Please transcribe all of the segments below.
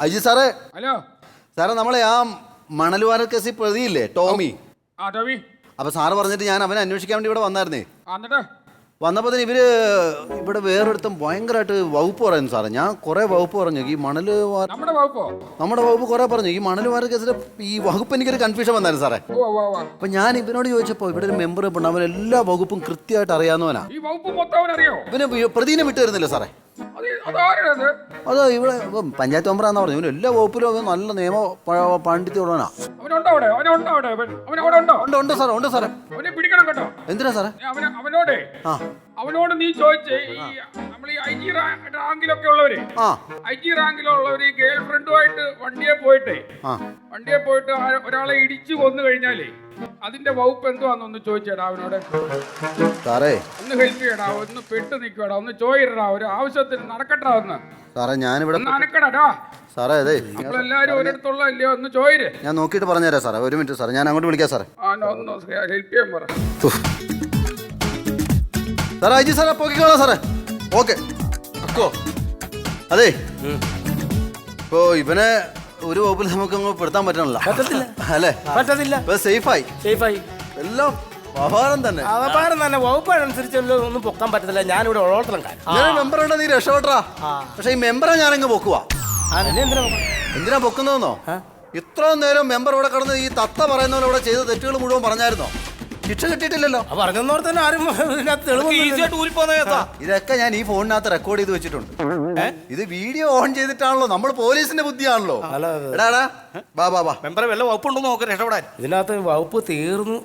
അജി സാറേ, ഹലോ സാറേ നമ്മളെ ആ മണൽവാര കേസിൽ പ്രതിയില്ലേ ടോമി, ടോമി. അപ്പൊ സാറ് പറഞ്ഞിട്ട് ഞാൻ അവനെ അന്വേഷിക്കാൻ വേണ്ടി ഇവിടെ വന്നായിരുന്നേ. എന്നിട്ട് വന്നപ്പോൾ തന്നെ ഇവിടെ വേറൊരുത്തം ഭയങ്കരമായിട്ട് വകുപ്പ് പറയുന്നു സാറേ. ഞാൻ കുറെ വകുപ്പ് പറഞ്ഞു. ഈ നമ്മുടെ വകുപ്പോ? നമ്മുടെ വകുപ്പ് കുറെ പറഞ്ഞു. ഈ മണൽവാര കേസിലെ ഈ വകുപ്പ് എനിക്കൊരു കൺഫ്യൂഷൻ വന്നായിരുന്നു സാറേ. അപ്പൊ ഞാൻ ഇവനോട് ചോദിച്ചപ്പോ ഇവിടെ ഒരു മെമ്പർ ഉണ്ട്, അവൻ എല്ലാ വകുപ്പും കൃത്യമായിട്ട് അറിയാവുന്നവനാ. ഈ വകുപ്പ് മൊത്തം അവനറിയോ? ഇവന് പ്രതിനെ വിട്ടു തരുന്നില്ല സാറേ. അത് ഇവിടെ പഞ്ചായത്ത് മെമ്പറാന്ന് പറഞ്ഞു. ഇവന് എല്ലാ വകുപ്പിലും നല്ല നിയമ പാണ്ഡിത്യമുള്ളവനാ. ഉണ്ട് സാറേ, ഉണ്ട് സാറേ. എന്തിനാ സാറേ? അവനോട് നീ ചോദിച്ചേ, നമ്മൾ ഈ IG റാങ്കിലൊക്കെ ഉള്ളവര്, IG റാങ്കിലുള്ളവര് ഗേൾ ഫ്രണ്ടുമായിട്ട് വണ്ടിയെ പോയിട്ട് ഒരാളെ ഇടിച്ചു കൊന്നു കഴിഞ്ഞാലേ അതിന്റെ വകുപ്പ് എന്തുവാന്നൊന്ന് ചോദിച്ചേടാ അവനോട്. സാറേ ഒന്ന് ഹെൽപ്പ് ചെയ്യടാ, ഒന്ന് പെട്ട് നിൽക്കടാ, ഒന്ന് ചോദിടാ, ഒരു ആവശ്യത്തിന് നടക്കട്ടാ ഒന്ന്. സാറേ ഞാനിവിടെ നടക്കടാ സാറേ. അതെ നമ്മളെല്ലാരും ഒരിടത്തുള്ള അല്ലയോ, ഒന്ന് ചോദിര്. ഞാൻ നോക്കിയിട്ട് പറഞ്ഞുതരാം സാറേ. ഒരു മിനിറ്റ് സാറേ, ഞാൻ അങ്ങോട്ട് വിളിക്കാം സാറേ. ഒന്ന് ഹെൽപ്പ് ചെയ്യാൻ പറ സാറേ. അജി സാറേ പോക്കിക്കോളാം സാറേ. ഓക്കെ. അതെ, ഇപ്പോ ഇവനെ ഒരു വകുപ്പിൽ നമുക്ക് പെടുത്താൻ പറ്റണല്ലോ അല്ലേ? പറ്റത്തില്ല. സേഫായി എല്ലാം അപാരം തന്നെ. വകുപ്പ് അനുസരിച്ചല്ലോ ഒന്നും പൊക്കാൻ പറ്റത്തില്ല. ഞാനിവിടെ ഉള്ളോടത്തോളം മെമ്പറുണ്ട്, നീ രക്ഷപ്പെട്ടാ. പക്ഷെ ഈ മെമ്പറെ ഞാനങ്ങ് പൊക്കുവാ. എന്തിനാ പൊക്കുന്നതെന്നോ? ഇത്രയും നേരം മെമ്പർ ഇവിടെ കിടന്ന് ഈ തത്ത പറയുന്ന പോലെ ഇവിടെ ചെയ്ത തെറ്റുകൾ മുഴുവൻ പറഞ്ഞായിരുന്നോ? ശിക്ഷ കിട്ടിയിട്ടില്ലല്ലോ. പറഞ്ഞോർ തന്നെ ആരും ഇതൊക്കെ ഞാൻ ഈ ഫോണിനകത്ത് റെക്കോർഡ് ചെയ്ത് വെച്ചിട്ടുണ്ട്. ഇത് വീഡിയോ ഓൺ ചെയ്തിട്ടാണല്ലോ. നമ്മൾ പോലീസിന്റെ ബുദ്ധിയാണല്ലോ. മെമ്പറെ വല്ല വകുപ്പുണ്ടോ നോക്കാൻ രക്ഷപ്പെടാൻ. ഇതിനകത്ത് വകുപ്പ് തീർന്നു.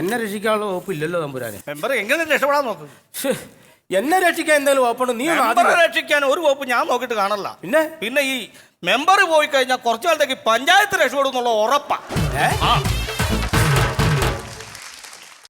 എന്നെ രക്ഷിക്കാനുള്ള വകുപ്പ് ഇല്ലല്ലോ തമ്പുരാനെ. മെമ്പർ എങ്ങനെ രക്ഷപ്പെടാൻ നോക്കും? എന്നെ രക്ഷിക്കാൻ എന്തായാലും വകുപ്പുണ്ട്. നീ രക്ഷിക്കാൻ ഒരു വകുപ്പ് ഞാൻ നോക്കിയിട്ട് കാണല്ല. പിന്നെ ഈ മെമ്പർ പോയി കഴിഞ്ഞാൽ കുറച്ചു കാലത്തേക്ക് പഞ്ചായത്ത് രക്ഷപ്പെടും എന്നുള്ള ഉറപ്പാ.